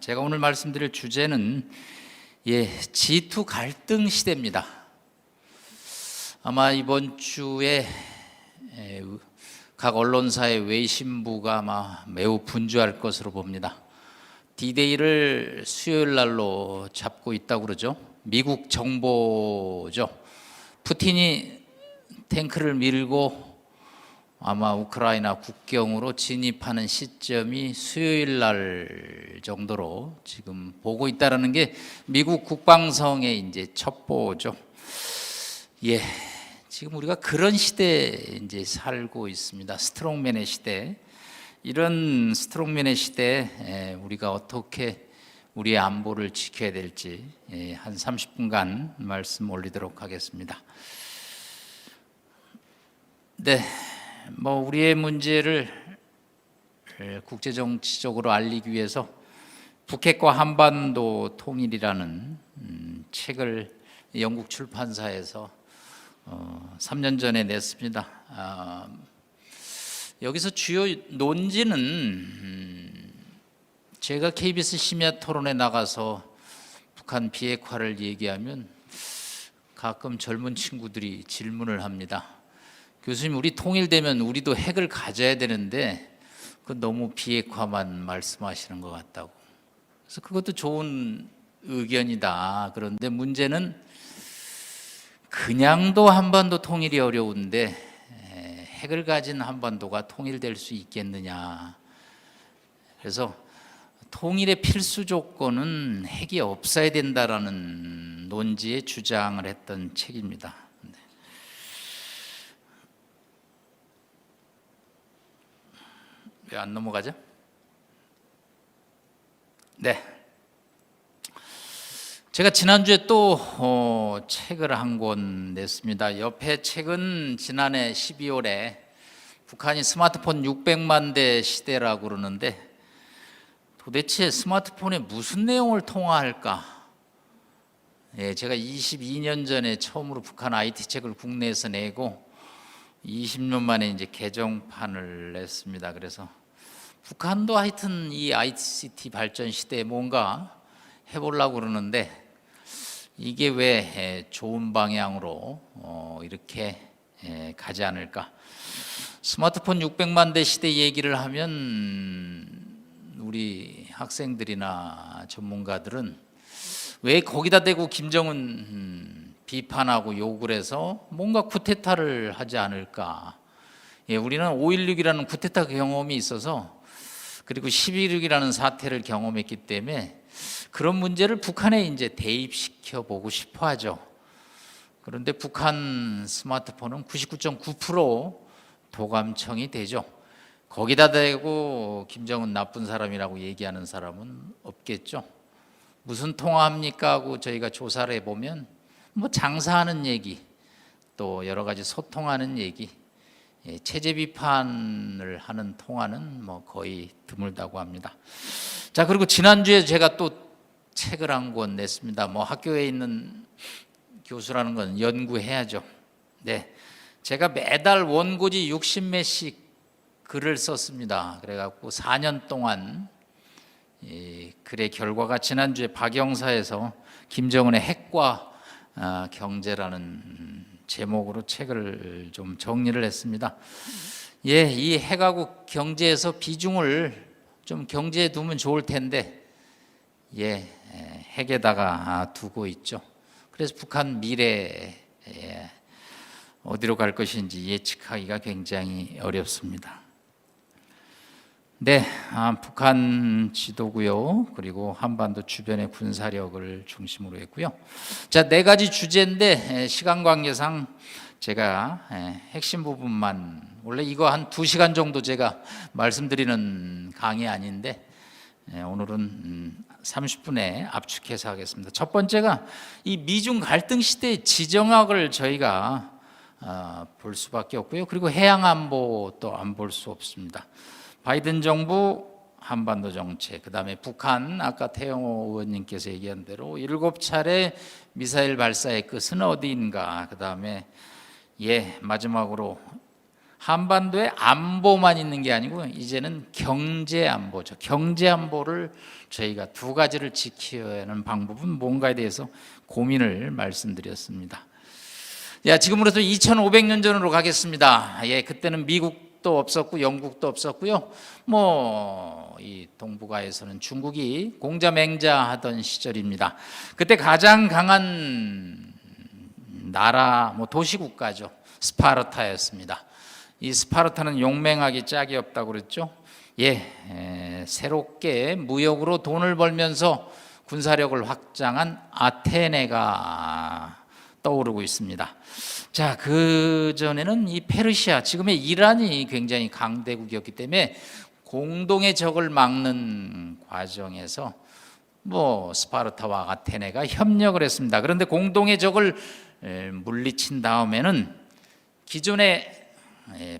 제가 오늘 말씀드릴 주제는 G2 갈등 시대입니다. 아마 이번 주에 각 언론사의 외신부가 아마 매우 분주할 것으로 봅니다. D-Day를 수요일 날로 잡고 있다고 그러죠. 미국 정보죠. 푸틴이 탱크를 밀고 아마 우크라이나 국경으로 진입하는 시점이 수요일 날 정도로 지금 보고 있다라는 게 미국 국방성의 이제 첩보죠. 지금 우리가 그런 시대에 이제 살고 있습니다. 스트롱맨의 시대. 이런 스트롱맨의 시대에 우리가 어떻게 우리의 안보를 지켜야 될지 한 30분간 말씀 올리도록 하겠습니다. 우리의 문제를 국제정치적으로 알리기 위해서 북핵과 한반도 통일이라는 책을 영국 출판사에서 3년 전에 냈습니다. 여기서 주요 논지는 제가 KBS 심야 토론에 나가서 북한 비핵화를 얘기하면 가끔 젊은 친구들이 질문을 합니다. 교수님, 우리 통일되면 우리도 핵을 가져야 되는데 그건 너무 비핵화만 말씀하시는 것 같다고. 그래서 그것도 좋은 의견이다. 그런데 문제는 그냥도 한반도 통일이 어려운데 핵을 가진 한반도가 통일될 수 있겠느냐. 그래서 통일의 필수 조건은 핵이 없어야 된다라는 논지에 주장을 했던 책입니다. 왜 안 넘어가죠? 제가 지난주에 또 책을 한 권 냈습니다. 옆에 책은 지난해 12월에 북한이 스마트폰 600만 대 시대라고 그러는데 도대체 스마트폰에 무슨 내용을 통화할까? 제가 22년 전에 처음으로 북한 IT 책을 국내에서 내고 20년 만에 이제 개정판을 냈습니다. 그래서 북한도 하여튼 이 ICT 발전 시대에 뭔가 해보려고 그러는데 이게 왜 좋은 방향으로 이렇게 가지 않을까? 스마트폰 600만 대 시대 얘기를 하면 우리 학생들이나 전문가들은 왜 거기다 대고 김정은 비판하고 욕을 해서 뭔가 쿠데타를 하지 않을까? 우리는 5.16이라는 쿠데타 경험이 있어서 그리고 11.6이라는 사태를 경험했기 때문에 그런 문제를 북한에 이제 대입시켜 보고 싶어 하죠. 그런데 북한 스마트폰은 99.9% 도감청이 되죠. 거기다 대고 김정은 나쁜 사람이라고 얘기하는 사람은 없겠죠. 무슨 통화합니까 하고 저희가 조사를 해보면 장사하는 얘기, 또 여러 가지 소통하는 얘기, 체제 비판을 하는 통화는 거의 드물다고 합니다. 자, 그리고 지난주에 제가 또 책을 한 권 냈습니다. 학교에 있는 교수라는 건 연구해야죠. 제가 매달 원고지 60매씩 글을 썼습니다. 그래갖고 4년 동안 글의 결과가 지난주에 박영사에서 김정은의 핵과 경제라는 제목으로 책을 좀 정리를 했습니다. 이 핵하고 경제에서 비중을 좀 경제에 두면 좋을 텐데 핵에다가 두고 있죠. 그래서 북한 미래 어디로 갈 것인지 예측하기가 굉장히 어렵습니다. 북한 지도고요. 그리고 한반도 주변의 군사력을 중심으로 했고요. 자, 4가지 주제인데 시간 관계상 제가 핵심 부분만, 원래 이거 한 2시간 정도 제가 말씀드리는 강의 아닌데 오늘은 30분에 압축해서 하겠습니다. 첫 번째가 이 미중 갈등 시대의 지정학을 저희가 볼 수밖에 없고요. 그리고 해양 안보도 안 볼 수 없습니다. 바이든 정부 한반도 정책, 그 다음에 북한, 아까 태영호 의원님께서 얘기한 대로 7차례 미사일 발사의 끝은 어디인가, 그 다음에 마지막으로 한반도에 안보만 있는 게 아니고 이제는 경제 안보죠. 경제 안보를 저희가 두 가지를 지켜야 하는 방법은 뭔가에 대해서 고민을 말씀드렸습니다. 지금으로서 2500년 전으로 가겠습니다. 그때는 미국도 없었고 영국도 없었고요. 이 동북아에서는 중국이 공자맹자하던 시절입니다. 그때 가장 강한 나라, 도시국가죠. 스파르타였습니다. 이 스파르타는 용맹하기 짝이 없다고 그랬죠. 새롭게 무역으로 돈을 벌면서 군사력을 확장한 아테네가 떠오르고 있습니다. 그 전에는 이 페르시아, 지금의 이란이 굉장히 강대국이었기 때문에 공동의 적을 막는 과정에서 스파르타와 아테네가 협력을 했습니다. 그런데 공동의 적을 물리친 다음에는 기존의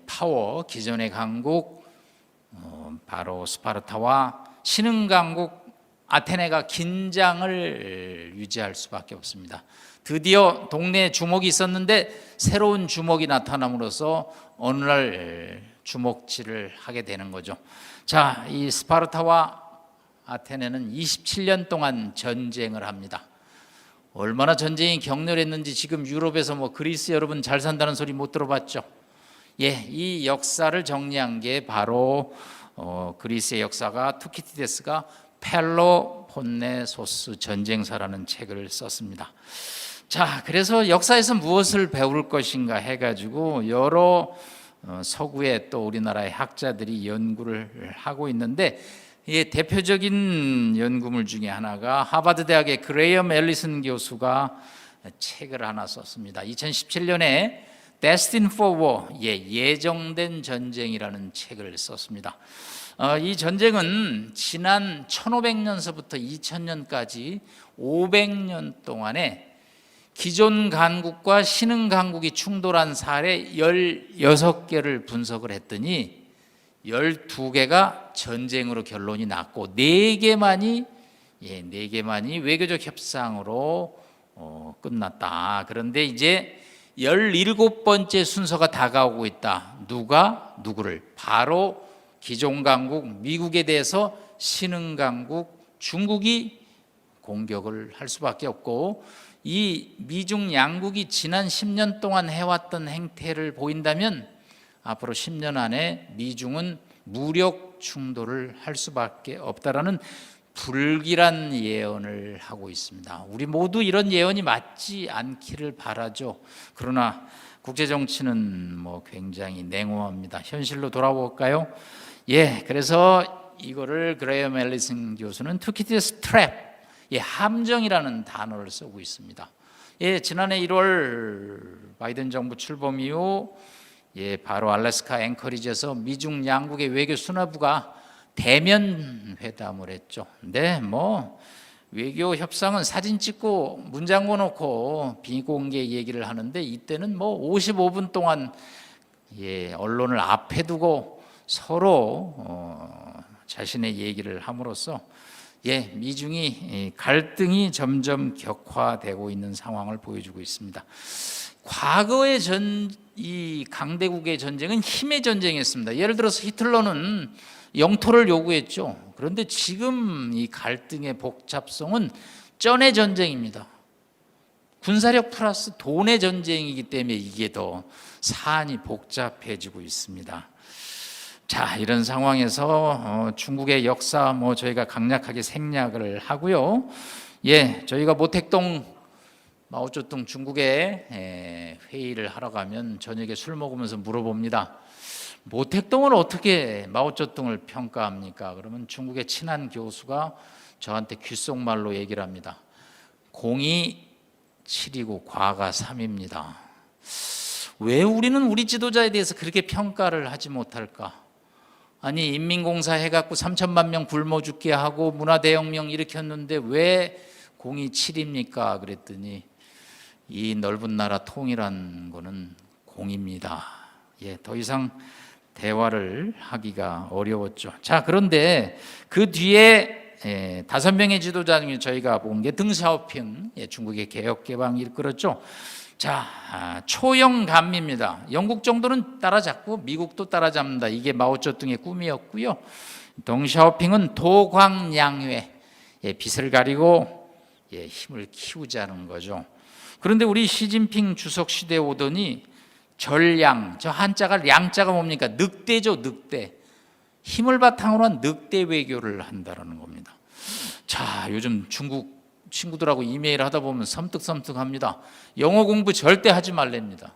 파워, 기존의 강국, 바로 스파르타와 신흥 강국 아테네가 긴장을 유지할 수밖에 없습니다. 드디어 동네에 주먹이 있었는데 새로운 주먹이 나타남으로써 어느 날 주먹질을 하게 되는 거죠. 이 스파르타와 아테네는 27년 동안 전쟁을 합니다. 얼마나 전쟁이 격렬했는지 지금 유럽에서 그리스 여러분 잘 산다는 소리 못 들어봤죠? 이 역사를 정리한 게 바로 그리스의 역사가 투키디데스가 펠로폰네소스 전쟁사라는 책을 썼습니다. 그래서 역사에서 무엇을 배울 것인가 해가지고 여러 서구의 또 우리나라의 학자들이 연구를 하고 있는데 대표적인 연구물 중에 하나가 하버드 대학의 그레이엄 앨리슨 교수가 책을 하나 썼습니다. 2017년에 Destined for War, 예정된 전쟁이라는 책을 썼습니다. 이 전쟁은 지난 1500년서부터 2000년까지 500년 동안에 기존 강국과 신흥 강국이 충돌한 사례 16개를 분석을 했더니 12개가 전쟁으로 결론이 났고 4개만이 외교적 협상으로 끝났다. 그런데 이제 17번째 순서가 다가오고 있다. 누구를? 바로 기존 강국 미국에 대해서 신흥 강국 중국이 공격을 할 수밖에 없고, 이 미중 양국이 지난 10년 동안 해왔던 행태를 보인다면 앞으로 10년 안에 미중은 무력 충돌을 할 수밖에 없다라는 불길한 예언을 하고 있습니다. 우리 모두 이런 예언이 맞지 않기를 바라죠. 그러나 국제정치는 굉장히 냉혹합니다. 현실로 돌아볼까요? 그래서 이거를 그레이엄 앨리슨 교수는 투키디데스 트랩, 함정이라는 단어를 쓰고 있습니다. 지난해 1월 바이든 정부 출범 이후 바로 알래스카 앵커리지에서 미중 양국의 외교 수뇌부가 대면 회담을 했죠. 근데 외교 협상은 사진 찍고 문장고 놓고 비공개 얘기를 하는데, 이때는 55분 동안 언론을 앞에 두고 서로 자신의 얘기를 함으로써 미중이 갈등이 점점 격화되고 있는 상황을 보여주고 있습니다. 과거의 이 강대국의 전쟁은 힘의 전쟁이었습니다. 예를 들어서 히틀러는 영토를 요구했죠. 그런데 지금 이 갈등의 복잡성은 쩐의 전쟁입니다. 군사력 플러스 돈의 전쟁이기 때문에 이게 더 사안이 복잡해지고 있습니다. 이런 상황에서 중국의 역사 저희가 강력하게 생략을 하고요. 저희가 모택동 마오쩌둥 중국에 회의를 하러 가면 저녁에 술 먹으면서 물어봅니다. 모택동을 어떻게 마오쩌둥을 평가합니까? 그러면 중국의 친한 교수가 저한테 귓속말로 얘기를 합니다. 공이 7이고 과가 3입니다. 왜 우리는 우리 지도자에 대해서 그렇게 평가를 하지 못할까? 아니, 인민공사 해갖고 3천만 명 굶어 죽게 하고 문화대혁명 일으켰는데 왜 공이 7입니까? 그랬더니 이 넓은 나라 통일한 거는 공입니다. 더 이상 대화를 하기가 어려웠죠. 그런데 그 뒤에 5명의 지도자 중에 저희가 본 게 덩샤오핑, 중국의 개혁개방 이끌었죠. 자, 초영감입니다. 영국 정도는 따라잡고 미국도 따라잡는다. 이게 마오쩌둥의 꿈이었고요. 덩샤오핑은 도광양회, 빛을 가리고 힘을 키우자는 거죠. 그런데 우리 시진핑 주석 시대에 오더니 전량, 저 한자가 양자가 뭡니까? 늑대죠, 늑대. 힘을 바탕으로 한 늑대 외교를 한다는 겁니다. 자, 요즘 중국 친구들하고 이메일 하다 보면 섬뜩섬뜩합니다. 영어 공부 절대 하지 말랍니다.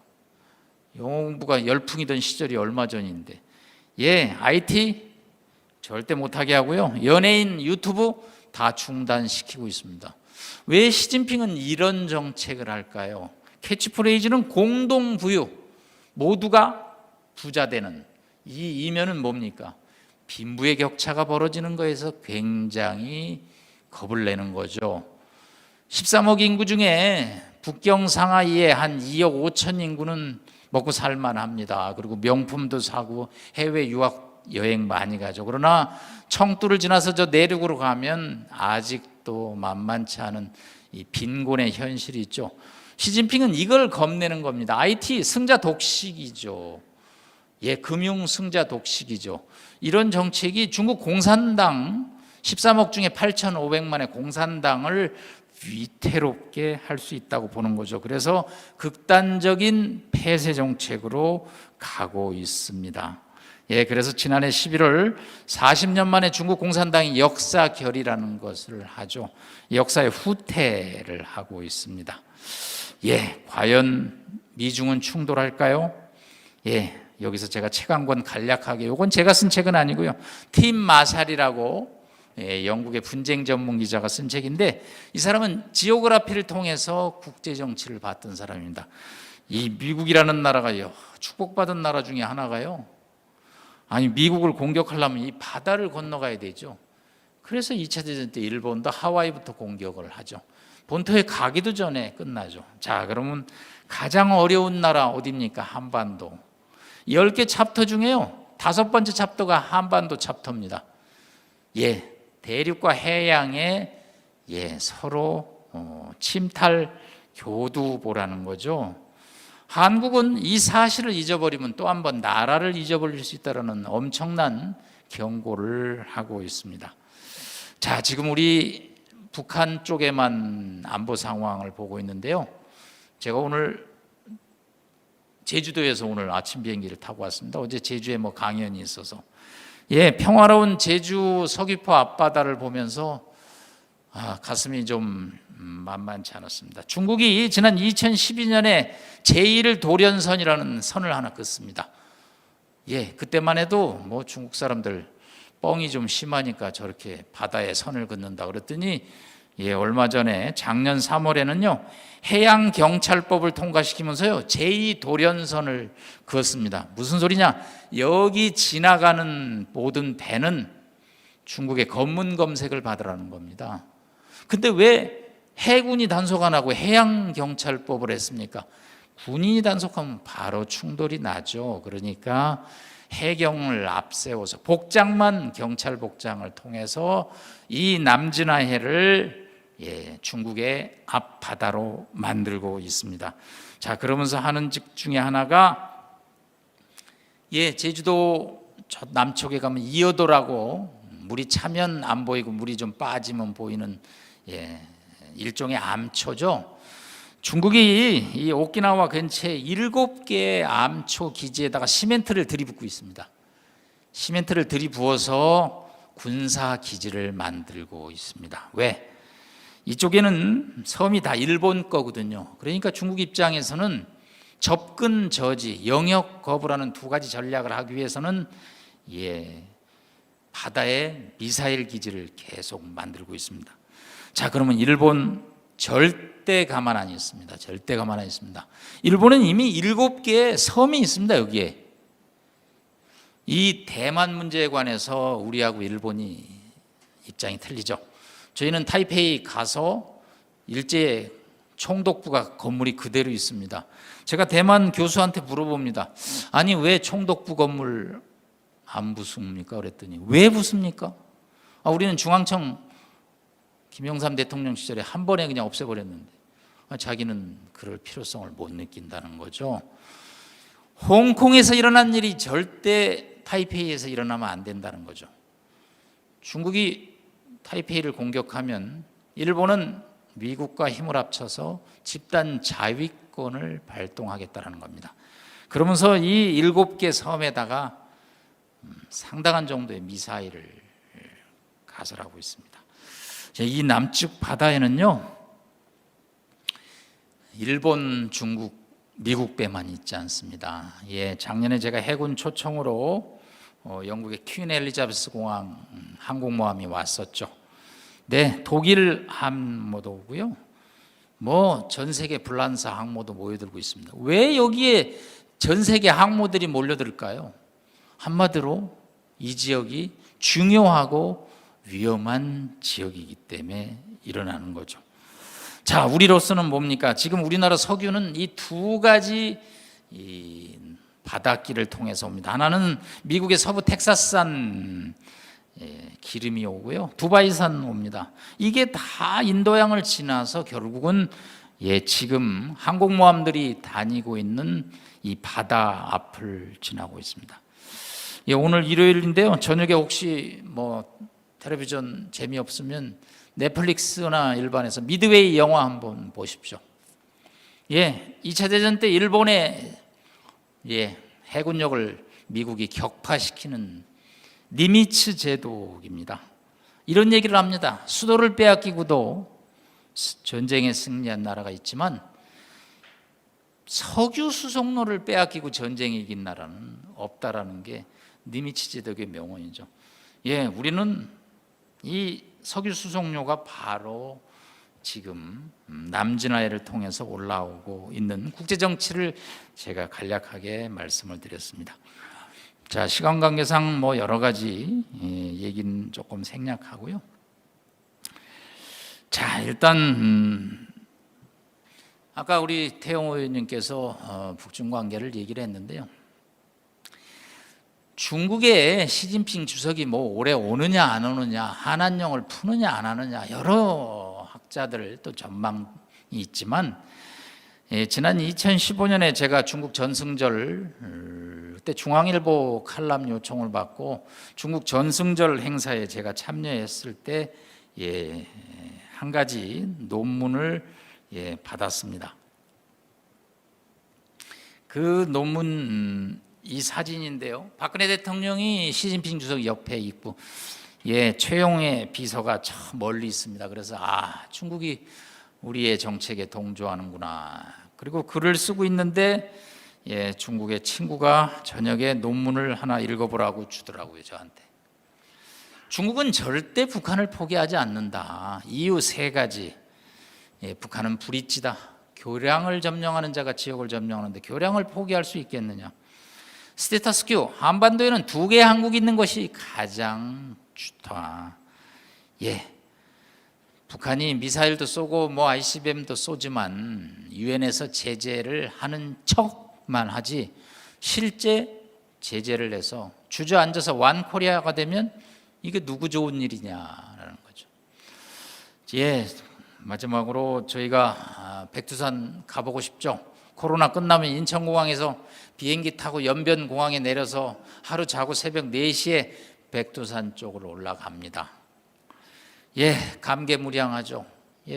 영어 공부가 열풍이던 시절이 얼마 전인데, IT 절대 못하게 하고요. 연예인 유튜브 다 중단시키고 있습니다. 왜 시진핑은 이런 정책을 할까요? 캐치프레이즈는 공동부유, 모두가 부자 되는, 이 이면은 뭡니까? 빈부의 격차가 벌어지는 거에서 굉장히 겁을 내는 거죠. 13억 인구 중에 북경 상하이의 한 2억 5천 인구는 먹고 살만합니다. 그리고 명품도 사고 해외 유학 여행 많이 가죠. 그러나 청두를 지나서 저 내륙으로 가면 아직도 만만치 않은 이 빈곤의 현실이 있죠. 시진핑은 이걸 겁내는 겁니다. IT 승자 독식이죠. 금융 승자 독식이죠. 이런 정책이 중국 공산당 13억 중에 8,500만의 공산당을 위태롭게 할 수 있다고 보는 거죠. 그래서 극단적인 폐쇄 정책으로 가고 있습니다. 그래서 지난해 11월 40년 만에 중국 공산당이 역사결의라는 것을 하죠. 역사의 후퇴를 하고 있습니다. 과연 미중은 충돌할까요? 여기서 제가 책 한 권 간략하게, 이건 제가 쓴 책은 아니고요. 팀 마샬이라고 영국의 분쟁 전문 기자가 쓴 책인데, 이 사람은 지오그라피를 통해서 국제 정치를 봤던 사람입니다. 이 미국이라는 나라가 축복받은 나라 중에 하나가요. 아니, 미국을 공격하려면 이 바다를 건너가야 되죠. 그래서 2차 대전 때 일본도 하와이부터 공격을 하죠. 본토에 가기도 전에 끝나죠. 자, 그러면 가장 어려운 나라 어디입니까? 한반도. 10개 챕터 중에요, 5번째 챕터가 한반도 챕터입니다. 대륙과 해양에 서로 침탈 교두보라는 거죠. 한국은 이 사실을 잊어버리면 또 한 번 나라를 잊어버릴 수 있다는 엄청난 경고를 하고 있습니다. 자, 지금 우리 북한 쪽에만 안보 상황을 보고 있는데요. 제가 오늘 제주도에서 오늘 아침 비행기를 타고 왔습니다. 어제 제주에 강연이 있어서 평화로운 제주 서귀포 앞바다를 보면서 가슴이 좀 만만치 않았습니다. 중국이 지난 2012년에 제1 돌연선이라는 선을 하나 긋습니다. 그때만 해도 중국 사람들 뻥이 좀 심하니까 저렇게 바다에 선을 긋는다 그랬더니 얼마 전에 작년 3월에는요 해양경찰법을 통과시키면서요 제2 돌연선을 그었습니다. 무슨 소리냐? 여기 지나가는 모든 배는 중국의 검문 검색을 받으라는 겁니다. 근데 왜 해군이 단속 안 하고 해양경찰법을 했습니까? 군인이 단속하면 바로 충돌이 나죠. 그러니까 해경을 앞세워서 복장만 경찰 복장을 통해서 이 남진아해를 중국의 앞바다로 만들고 있습니다. 자, 그러면서 하는 집 중에 하나가 제주도 저 남쪽에 가면 이어도라고 물이 차면 안 보이고 물이 좀 빠지면 보이는 일종의 암초죠. 중국이 이 오키나와 근처에 7개의 암초 기지에다가 시멘트를 들이붓고 있습니다. 시멘트를 들이부어서 군사 기지를 만들고 있습니다. 왜? 이쪽에는 섬이 다 일본 거거든요. 그러니까 중국 입장에서는 접근 저지, 영역 거부라는 두 가지 전략을 하기 위해서는 바다에 미사일 기지를 계속 만들고 있습니다. 자, 그러면 일본 절대 가만 안 있습니다. 절대 가만 안 있습니다. 일본은 이미 7개의 섬이 있습니다. 여기에. 이 대만 문제에 관해서 우리하고 일본이 입장이 틀리죠. 저희는 타이페이 가서 일제 총독부가 건물이 그대로 있습니다. 제가 대만 교수한테 물어봅니다. 아니, 왜 총독부 건물 안 부숩니까? 그랬더니 왜 부숩니까? 우리는 중앙청 김영삼 대통령 시절에 한 번에 그냥 없애버렸는데 자기는 그럴 필요성을 못 느낀다는 거죠. 홍콩에서 일어난 일이 절대 타이페이에서 일어나면 안 된다는 거죠. 중국이 타이페이를 공격하면 일본은 미국과 힘을 합쳐서 집단 자위권을 발동하겠다는 겁니다. 그러면서 이 7개 섬에다가 상당한 정도의 미사일을 가설하고 있습니다. 이 남측 바다에는요, 일본, 중국, 미국 배만 있지 않습니다. 작년에 제가 해군 초청으로 영국의 퀸 엘리자베스 공항 항공모함이 왔었죠. 네, 독일 함모도 오고요. 전 세계 불란사 항모도 모여들고 있습니다. 왜 여기에 전 세계 항모들이 몰려들까요? 한마디로 이 지역이 중요하고 위험한 지역이기 때문에 일어나는 거죠. 자, 우리로서는 뭡니까? 지금 우리나라 석유는 이 두 가지 이 바닷길을 통해서 옵니다. 하나는 미국의 서부 텍사스산 기름이 오고요, 두바이산 옵니다. 이게 다 인도양을 지나서 결국은 지금 항공모함들이 다니고 있는 이 바다 앞을 지나고 있습니다. 오늘 일요일인데요, 저녁에 혹시 텔레비전 재미없으면 넷플릭스나 일반에서 미드웨이 영화 한번 보십시오. 2차 대전 때 일본의 해군력을 미국이 격파시키는 니미츠 제독입니다. 이런 얘기를 합니다. 수도를 빼앗기고도 전쟁에 승리한 나라가 있지만 석유 수송로를 빼앗기고 전쟁에 이긴 나라는 없다라는 게 니미츠 제독의 명언이죠. 우리는 이 석유 수송료가 바로 지금 남진화해를 통해서 올라오고 있는 국제 정치를 제가 간략하게 말씀을 드렸습니다. 자, 시간 관계상 여러 가지 얘기는 조금 생략하고요. 자, 일단 아까 우리 태용 의원님께서 북중 관계를 얘기를 했는데요. 중국의 시진핑 주석이 올해 오느냐 안 오느냐, 한한령을 푸느냐 안 하느냐, 여러 학자들 또 전망이 있지만, 지난 2015년에 제가 중국 전승절 그때 중앙일보 칼럼 요청을 받고 중국 전승절 행사에 제가 참여했을 때 한 가지 논문을 받았습니다. 그 논문 이 사진인데요, 박근혜 대통령이 시진핑 주석 옆에 있고 최용의 비서가 저 멀리 있습니다. 그래서 중국이 우리의 정책에 동조하는구나. 그리고 글을 쓰고 있는데 중국의 친구가 저녁에 논문을 하나 읽어보라고 주더라고요, 저한테. 중국은 절대 북한을 포기하지 않는다. 이유 3가지. 북한은 불이치다. 교량을 점령하는 자가 지역을 점령하는데 교량을 포기할 수 있겠느냐. 스테타스큐, 한반도에는 2개의 한국이 있는 것이 가장 좋다. 북한이 미사일도 쏘고 ICBM도 쏘지만 유엔에서 제재를 하는 척만 하지 실제 제재를 해서 주저앉아서 완코리아가 되면 이게 누구 좋은 일이냐라는 거죠. 마지막으로 저희가 백두산 가보고 싶죠. 코로나 끝나면 인천공항에서 비행기 타고 연변공항에 내려서 하루 자고 새벽 4시에 백두산 쪽으로 올라갑니다. 감개무량하죠.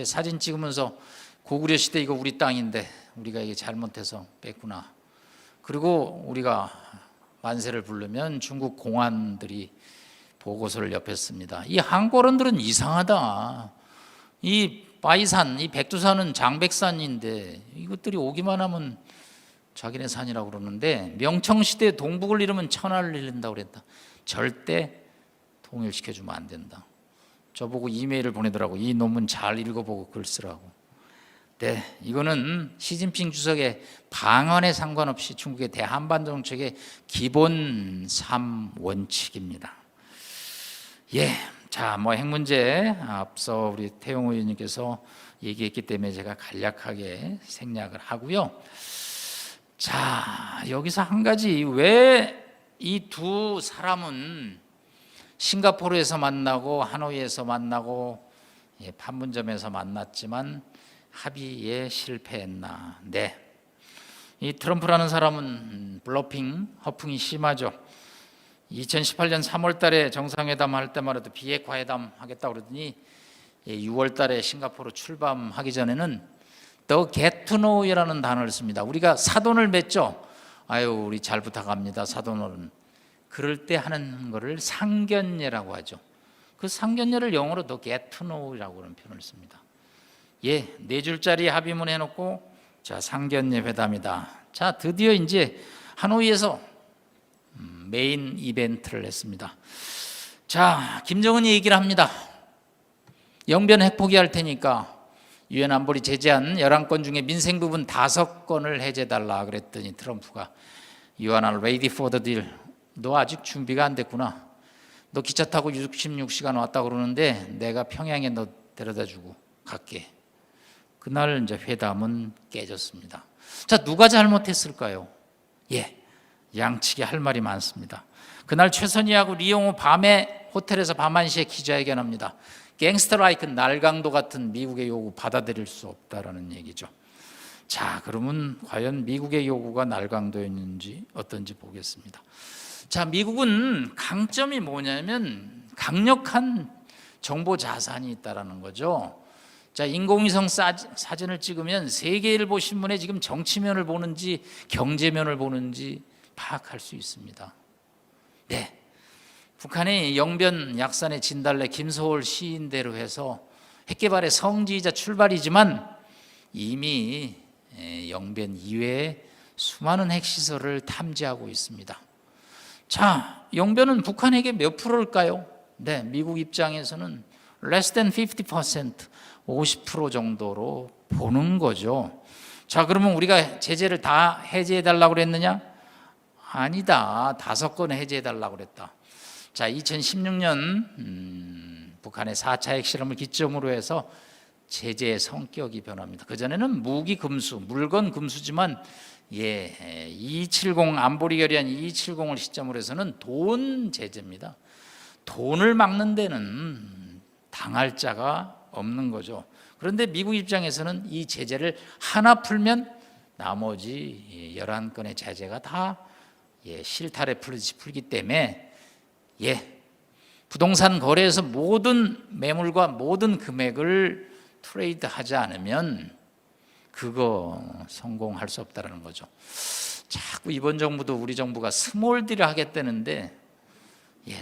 사진 찍으면서 고구려 시대 이거 우리 땅인데 우리가 이게 잘못해서 뺐구나. 그리고 우리가 만세를 부르면 중국 공안들이 보고서를 옆에 씁니다. 이 한국어른들은 이상하다. 이 바이산, 이 백두산은 장백산인데 이것들이 오기만 하면 자기네 산이라고 그러는데 명청시대 동북을 잃으면 천하를 잃는다고 그랬다. 절대 통일시켜주면 안 된다. 저보고 이메일을 보내더라고. 이 논문 잘 읽어보고 글 쓰라고. 이거는 시진핑 주석의 방안에 상관없이 중국의 대한반도 정책의 기본 3원칙입니다. 자, 핵 문제 앞서 우리 태용 의원님께서 얘기했기 때문에 제가 간략하게 생략을 하고요. 자, 여기서 한 가지, 왜 이 두 사람은 싱가포르에서 만나고 하노이에서 만나고 판문점에서 만났지만 합의에 실패했나? 네. 이 트럼프라는 사람은 블러핑, 허풍이 심하죠. 2018년 3월 달에 정상회담 할 때마다 비핵화 회담 하겠다고 그러더니 6월 달에 싱가포르 출범하기 전에는 The get to know이라는 단어를 씁니다. 우리가 사돈을 맺죠. 아유, 우리 잘 부탁합니다. 사돈어른. 그럴 때 하는 거를 상견례라고 하죠. 그 상견례를 영어로 The get to know이라고 하는 표현을 씁니다. 예, 4줄짜리 합의문 해놓고 자, 상견례 회담이다. 자, 드디어 이제 하노이에서 메인 이벤트를 했습니다. 자, 김정은이 얘기를 합니다. 영변 핵 포기할 테니까 유엔 안보리 제재한 11건 중에 민생 부분 5건을 해제달라 그랬더니 트럼프가 You are not ready for the deal. 너 아직 준비가 안 됐구나. 너 기차 타고 66시간 왔다 그러는데 내가 평양에 너 데려다주고 갈게. 그날 이제 회담은 깨졌습니다. 자, 누가 잘못했을까요? 예, 양측이 할 말이 많습니다. 그날 최선희하고 리용호 밤에 호텔에서 밤 1시에 기자회견합니다. 갱스터 라이크 날강도 같은 미국의 요구 받아들일 수 없다라는 얘기죠. 자, 그러면 과연 미국의 요구가 날강도였는지 어떤지 보겠습니다. 자, 미국은 강점이 뭐냐면 강력한 정보 자산이 있다라는 거죠. 자, 인공위성 사진을 찍으면 세계일보 신문에 지금 정치면을 보는지 경제면을 보는지 파악할 수 있습니다. 네, 북한이 영변 약산의 진달래 김소월 시인대로 해서 핵개발의 성지이자 출발이지만 이미 영변 이외에 수많은 핵시설을 탐지하고 있습니다. 자, 영변은 북한에게 몇 프로일까요? 네, 미국 입장에서는 less than 50%, 50% 정도로 보는 거죠. 자, 그러면 우리가 제재를 다 해제해달라고 그랬느냐? 아니다. 5건 해제해달라고 그랬다. 자, 2016년 북한의 4차 핵실험을 기점으로 해서 제재의 성격이 변합니다. 그전에는 무기 금수, 물건 금수지만 270 안보리 결의안 270을 시점으로 해서는 돈 제재입니다. 돈을 막는 데는 당할 자가 없는 거죠. 그런데 미국 입장에서는 이 제재를 하나 풀면 나머지 11건의 제재가 다 실타래 풀기 때문에 부동산 거래에서 모든 매물과 모든 금액을 트레이드하지 않으면 그거 성공할 수 없다는 거죠. 자꾸 이번 정부도 우리 정부가 스몰 딜을 하겠다는데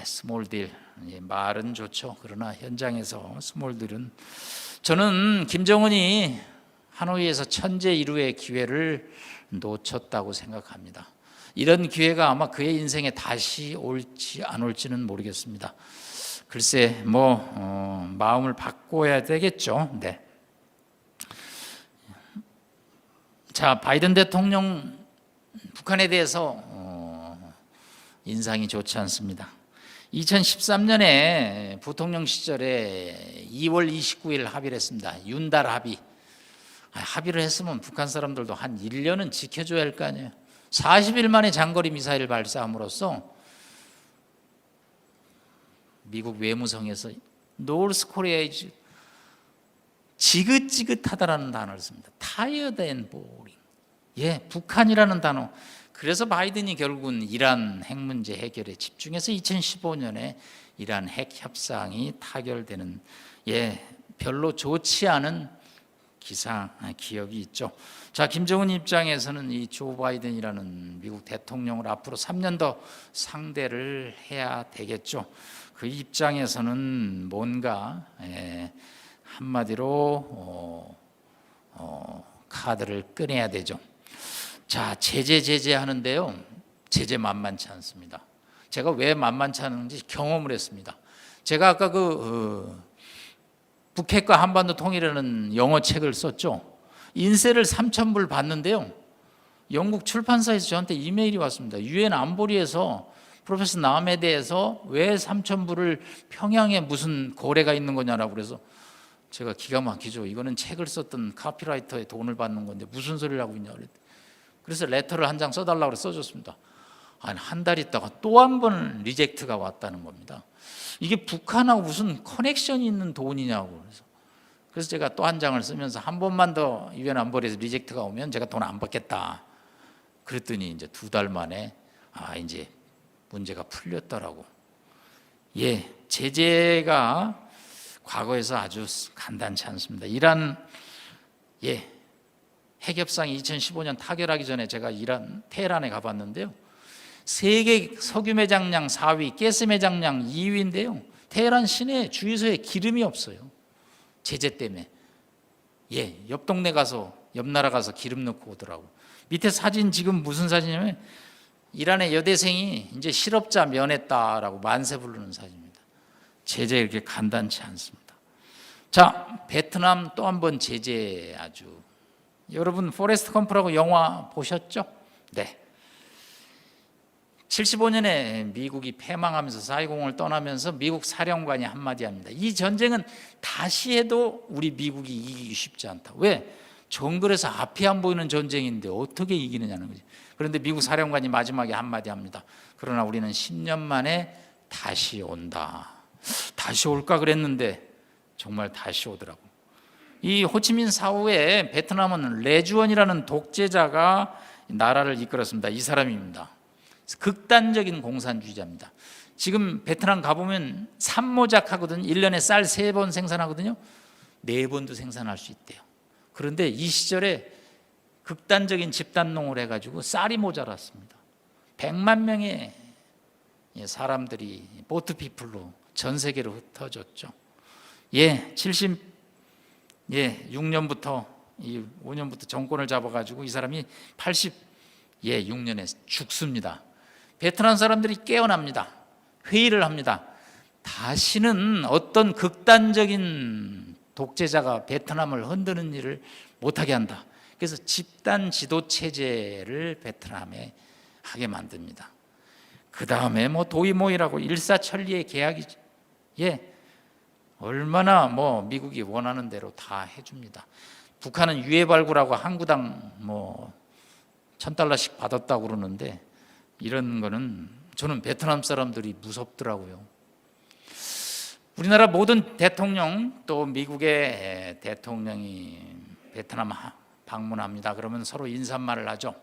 스몰 딜 말은 좋죠. 그러나 현장에서 스몰 딜은 저는 김정은이 하노이에서 천재 일우의 기회를 놓쳤다고 생각합니다. 이런 기회가 아마 그의 인생에 다시 올지 안 올지는 모르겠습니다. 글쎄 마음을 바꿔야 되겠죠. 네. 자, 바이든 대통령 북한에 대해서 인상이 좋지 않습니다. 2013년에 부통령 시절에 2월 29일 합의를 했습니다. 윤달 합의. 합의를 했으면 북한 사람들도 한 1년은 지켜줘야 할 거 아니에요. 40일 만에 장거리 미사일 발사함으로써 미국 외무성에서 노스 코리아 이즈 지긋지긋하다라는 단어를 씁니다. Tired and boring. 북한이라는 단어. 그래서 바이든이 결국은 이란 핵 문제 해결에 집중해서 2015년에 이란 핵 협상이 타결되는 별로 좋지 않은 기억이 있죠. 자, 김정은 입장에서는 이 조 바이든이라는 미국 대통령을 앞으로 3년 더 상대를 해야 되겠죠. 그 입장에서는 뭔가 한마디로 카드를 꺼내야 되죠. 자, 제재하는데요. 제재 만만치 않습니다. 제가 왜 만만치 않은지 경험을 했습니다. 제가 아까 북핵과 한반도 통일이라는 영어 책을 썼죠. 인쇄를 3,000불 받는데요. 영국 출판사에서 저한테 이메일이 왔습니다. 유엔 안보리에서 프로페서 남에 대해서 왜 3,000불을 평양에 무슨 거래가 있는 거냐라고 그래서 제가 기가 막히죠. 이거는 책을 썼던 카피라이터의 돈을 받는 건데 무슨 소리를 하고 있냐 그랬더니 그래서 레터를 한 장 써달라고 그래서 써줬습니다. 아니, 한 달 있다가 또 한 번 리젝트가 왔다는 겁니다. 이게 북한하고 무슨 커넥션이 있는 돈이냐고. 그래서 제가 또 한 장을 쓰면서 한 번만 더 유엔 안보리에서 리젝트가 오면 제가 돈 안 받겠다. 그랬더니 이제 2달 만에 이제 문제가 풀렸더라고. 예, 제재가 과거에서 아주 간단치 않습니다. 이란 핵협상이 2015년 타결하기 전에 제가 이란 테헤란에 가봤는데요. 세계 석유 매장량 4위, 가스 매장량 2위인데요. 테헤란 시내 주유소에 기름이 없어요. 제재 때문에. 옆 동네 가서, 옆 나라 가서 기름 넣고 오더라고. 밑에 사진 지금 무슨 사진이냐면 이란의 여대생이 이제 실업자 면했다라고 만세 부르는 사진입니다. 제재 이렇게 간단치 않습니다. 자, 베트남 또 한 번 제재 아주. 여러분 포레스트 검프라고 영화 보셨죠? 네. 75년에 미국이 패망하면서 사이공을 떠나면서 미국 사령관이 한마디 합니다. 이 전쟁은 다시 해도 우리 미국이 이기기 쉽지 않다. 왜? 정글에서 앞이 안 보이는 전쟁인데 어떻게 이기느냐는 거지. 그런데 미국 사령관이 마지막에 한마디 합니다. 그러나 우리는 10년 만에 다시 온다. 다시 올까 그랬는데 정말 다시 오더라고. 이 호치민 사후에 베트남은 레주원이라는 독재자가 나라를 이끌었습니다. 이 사람입니다. 극단적인 공산주의자입니다. 지금 베트남 가보면 산모작하거든요. 1년에 쌀 3번 생산하거든요. 4번도 생산할 수 있대요. 그런데 이 시절에 극단적인 집단농을 해가지고 쌀이 모자랐습니다. 100만 명의 사람들이 보트피플로 전 세계로 흩어졌죠. 76년부터 5년부터 정권을 잡아가지고 이 사람이 86년에 죽습니다. 베트남 사람들이 깨어납니다. 회의를 합니다. 다시는 어떤 극단적인 독재자가 베트남을 흔드는 일을 못하게 한다. 그래서 집단 지도 체제를 베트남에 하게 만듭니다. 그 다음에 도이모이라고 일사천리의 계약이죠. 얼마나 미국이 원하는 대로 다 해줍니다. 북한은 유해발굴하고 항구당 $1,000씩 받았다고 그러는데 이런 거는 저는 베트남 사람들이 무섭더라고요. 우리나라 모든 대통령 또 미국의 대통령이 베트남 방문합니다. 그러면 서로 인사말을 하죠.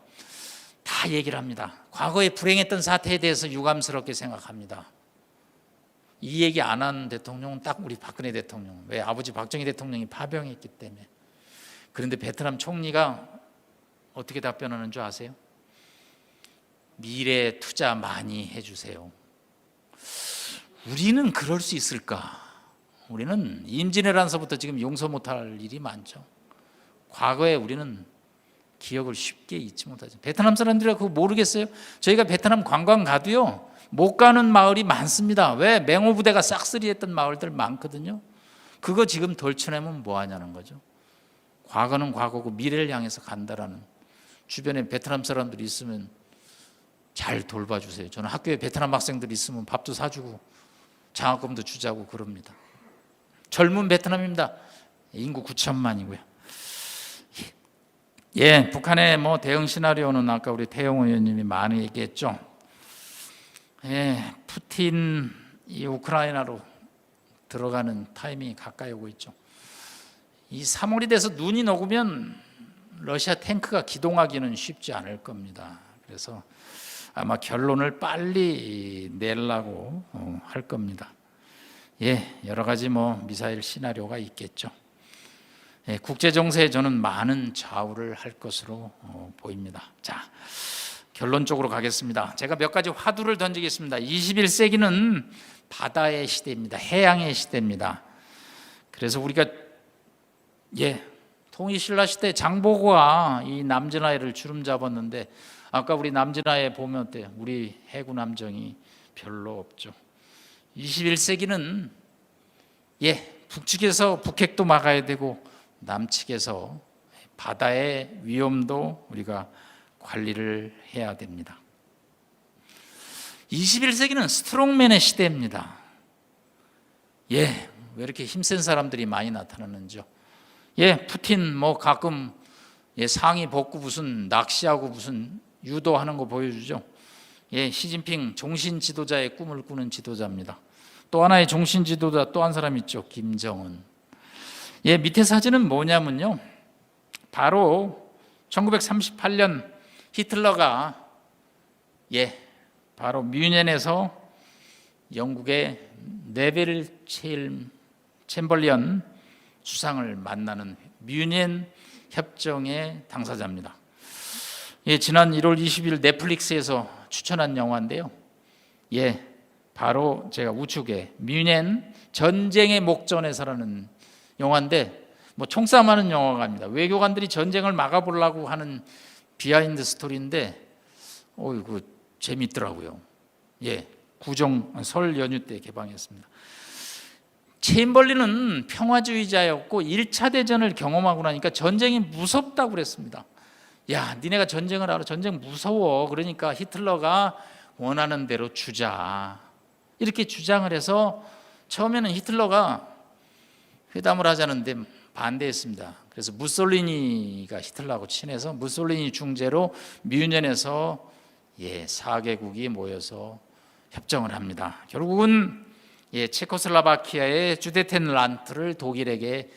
다 얘기를 합니다. 과거에 불행했던 사태에 대해서 유감스럽게 생각합니다. 이 얘기 안 한 대통령은 딱 우리 박근혜 대통령. 왜? 아버지 박정희 대통령이 파병했기 때문에. 그런데 베트남 총리가 어떻게 답변하는 줄 아세요? 미래 투자 많이 해주세요. 우리는 그럴 수 있을까? 우리는 임진왜란서부터 지금 용서 못할 일이 많죠. 과거에 우리는 기억을 쉽게 잊지 못하죠. 베트남 사람들이 그거 모르겠어요? 저희가 베트남 관광 가도요, 못 가는 마을이 많습니다. 왜? 맹호 부대가 싹쓸이했던 마을들 많거든요. 그거 지금 덜쳐내면 뭐 하냐는 거죠. 과거는 과거고 미래를 향해서 간다라는. 주변에 베트남 사람들이 있으면 잘 돌봐주세요. 저는 학교에 베트남 학생들이 있으면 밥도 사주고 장학금도 주자고 그럽니다. 젊은 베트남입니다. 인구 9천만이고요. 북한의 대응 시나리오는 아까 우리 태영 의원님이 많이 얘기했죠. 푸틴이 우크라이나로 들어가는 타이밍이 가까이 오고 있죠. 이 3월이 돼서 눈이 녹으면 러시아 탱크가 기동하기는 쉽지 않을 겁니다. 그래서 아마 결론을 빨리 내려고 할 겁니다. 여러 가지 미사일 시나리오가 있겠죠. 국제 정세에 저는 많은 좌우를 할 것으로 보입니다. 자, 결론적으로 가겠습니다. 제가 몇 가지 화두를 던지겠습니다. 21세기는 바다의 시대입니다. 해양의 시대입니다. 그래서 우리가 통일신라 시대 장보고가 이 남진하해를 주름 잡았는데 아까 우리 남진하해 보면 어때요? 우리 해군 함정이 별로 없죠. 21세기는 북측에서 북핵도 막아야 되고 남측에서 바다의 위험도 우리가 관리를 해야 됩니다. 21세기는 스트롱맨의 시대입니다. 왜 이렇게 힘센 사람들이 많이 나타나는지요? 푸틴 가끔 상의 벗고 무슨 낚시하고 무슨 유도하는 거 보여주죠. 시진핑 종신 지도자의 꿈을 꾸는 지도자입니다. 또 하나의 종신 지도자 또 한 사람 있죠. 김정은. 예, 밑에 사진은 뭐냐면요, 바로 1938년 히틀러가 바로 뮌헨에서 영국의 네벨 챔버리언 수상을 만나는 뮌헨 협정의 당사자입니다. 지난 1월 20일 넷플릭스에서 추천한 영화인데요. 바로 제가 우측에 뮌헨 전쟁의 목전에서라는 영화인데, 총싸움하는 영화입니다. 외교관들이 전쟁을 막아보려고 하는 비하인드 스토리인데, 이거 재밌더라고요. 구정 설 연휴 때 개방했습니다. 챔버린은 평화주의자였고 1차 대전을 경험하고 나니까 전쟁이 무섭다고 그랬습니다. 니네가 전쟁을 알아? 전쟁 무서워. 그러니까 히틀러가 원하는 대로 주자, 이렇게 주장을 해서 처음에는 히틀러가 회담을 하자는데 반대했습니다. 그래서 무솔리니가 히틀러하고 친해서 무솔리니 중재로 뮌헨에서 4개국이 모여서 협정을 합니다. 결국은 체코슬로바키아의 주데텐란트를 독일에게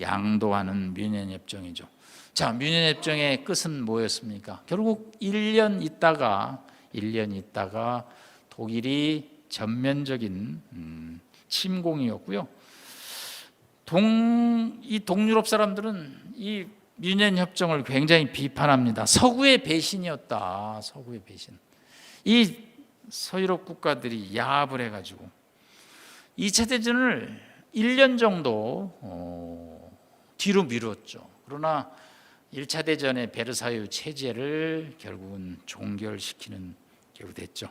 양도하는 뮌헨 협정이죠. 자, 뮌헨 협정의 끝은 뭐였습니까? 결국 1년 있다가 독일이 전면적인 침공이었고요. 이 동유럽 사람들은 이 뮌헨 협정을 굉장히 비판합니다. 서구의 배신이었다. 서구의 배신. 이 서유럽 국가들이 야합을 해가지고 2차 대전을 1년 정도 뒤로 미뤘죠. 그러나 1차 대전의 베르사유 체제를 결국은 종결시키는 격이 됐죠.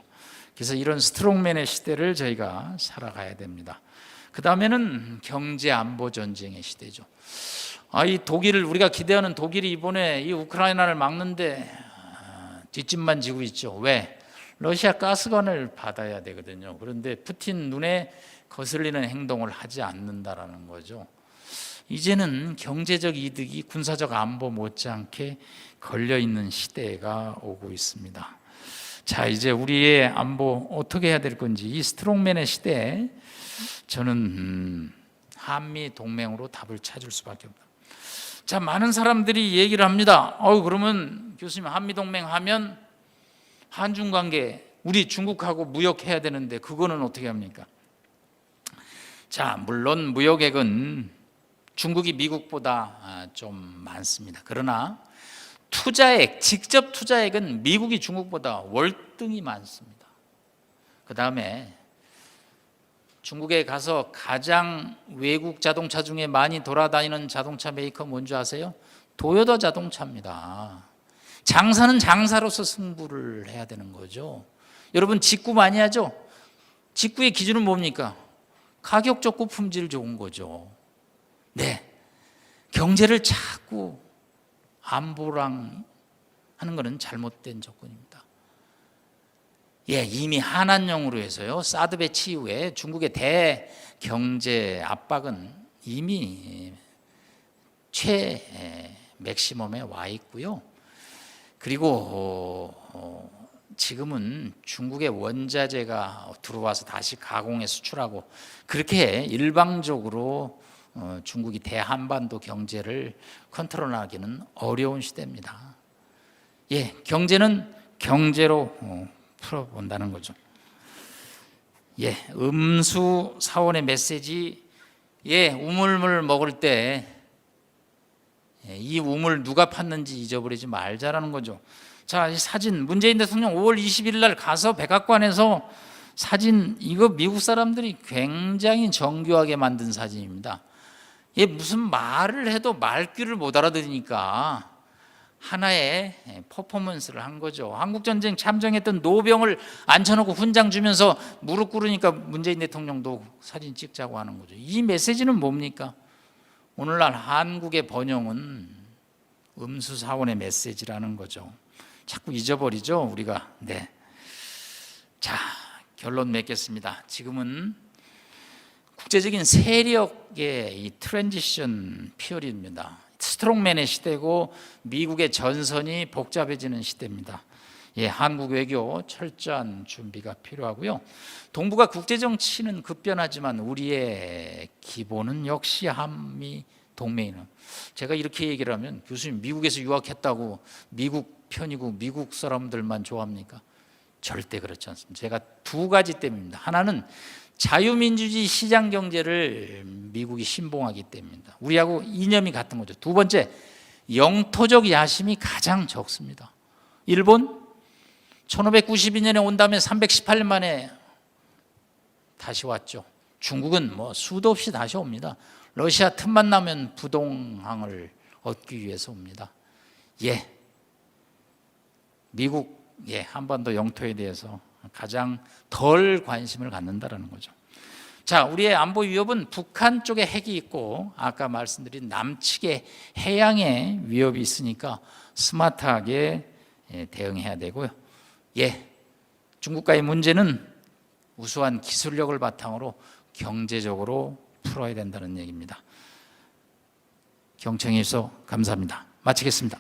그래서 이런 스트롱맨의 시대를 저희가 살아가야 됩니다. 그 다음에는 경제 안보 전쟁의 시대죠. 이 독일을, 우리가 기대하는 독일이 이번에 이 우크라이나를 막는데 뒷짐만 지고 있죠. 왜? 러시아 가스관을 받아야 되거든요. 그런데 푸틴 눈에 거슬리는 행동을 하지 않는다라는 거죠. 이제는 경제적 이득이 군사적 안보 못지않게 걸려있는 시대가 오고 있습니다. 자, 이제 우리의 안보 어떻게 해야 될 건지, 이 스트롱맨의 시대에 저는 한미 동맹으로 답을 찾을 수밖에 없다. 자, 많은 사람들이 얘기를 합니다. 그러면 교수님, 한미 동맹 하면 한중 관계, 우리 중국하고 무역해야 되는데 그거는 어떻게 합니까? 자, 물론 무역액은 중국이 미국보다 좀 많습니다. 그러나 투자액, 직접 투자액은 미국이 중국보다 월등히 많습니다. 그 다음에 중국에 가서 가장 외국 자동차 중에 많이 돌아다니는 자동차 메이커 뭔지 아세요? 도요타 자동차입니다. 장사는 장사로서 승부를 해야 되는 거죠. 여러분, 직구 많이 하죠? 직구의 기준은 뭡니까? 가격 좋고 품질 좋은 거죠. 경제를 자꾸 안보랑 하는 것은 잘못된 접근입니다. 이미 한한령으로 해서요, 사드 배치 이후에 중국의 대경제 압박은 이미 맥시멈에 와 있고요. 그리고 지금은 중국의 원자재가 들어와서 다시 가공해 수출하고, 그렇게 일방적으로 중국이 대한반도 경제를 컨트롤하기는 어려운 시대입니다. 경제는 경제로 풀어본다는 거죠. 음수 사원의 메시지, 우물물 먹을 때 이 우물 누가 팠는지 잊어버리지 말자라는 거죠. 자, 이 사진, 문재인 대통령 5월 20일 날 가서 백악관에서 사진, 이거 미국 사람들이 굉장히 정교하게 만든 사진입니다. 무슨 말을 해도 말귀를 못 알아들으니까 하나의 퍼포먼스를 한 거죠. 한국전쟁 참전했던 노병을 앉혀놓고 훈장 주면서 무릎 꿇으니까 문재인 대통령도 사진 찍자고 하는 거죠. 이 메시지는 뭡니까? 오늘날 한국의 번영은 음수사원의 메시지라는 거죠. 자꾸 잊어버리죠, 우리가. 자, 결론 맺겠습니다. 지금은 국제적인 세력의 이 트랜지션 피어리입니다. 스트롱맨의 시대고 미국의 전선이 복잡해지는 시대입니다. 한국 외교 철저한 준비가 필요하고요. 동북아 국제 정치는 급변하지만 우리의 기본은 역시 한미 동맹이는. 제가 이렇게 얘기를 하면 교수님 미국에서 유학했다고 미국 편이고 미국 사람들만 좋아합니까? 절대 그렇지 않습니다. 제가 두 가지 때문입니다. 하나는 자유민주주의 시장경제를 미국이 신봉하기 때문입니다. 우리하고 이념이 같은 거죠. 두 번째, 영토적 야심이 가장 적습니다. 일본 1592년에 온 다음에 318년 만에 다시 왔죠. 중국은 뭐 수도 없이 다시 옵니다. 러시아 틈만 나면 부동항을 얻기 위해서 옵니다. 미국 한반도 영토에 대해서 가장 덜 관심을 갖는다라는 거죠. 자, 우리의 안보 위협은 북한 쪽에 핵이 있고 아까 말씀드린 남측에 해양에 위협이 있으니까 스마트하게 대응해야 되고요. 중국과의 문제는 우수한 기술력을 바탕으로 경제적으로 풀어야 된다는 얘기입니다. 경청해 주셔서 감사합니다. 마치겠습니다.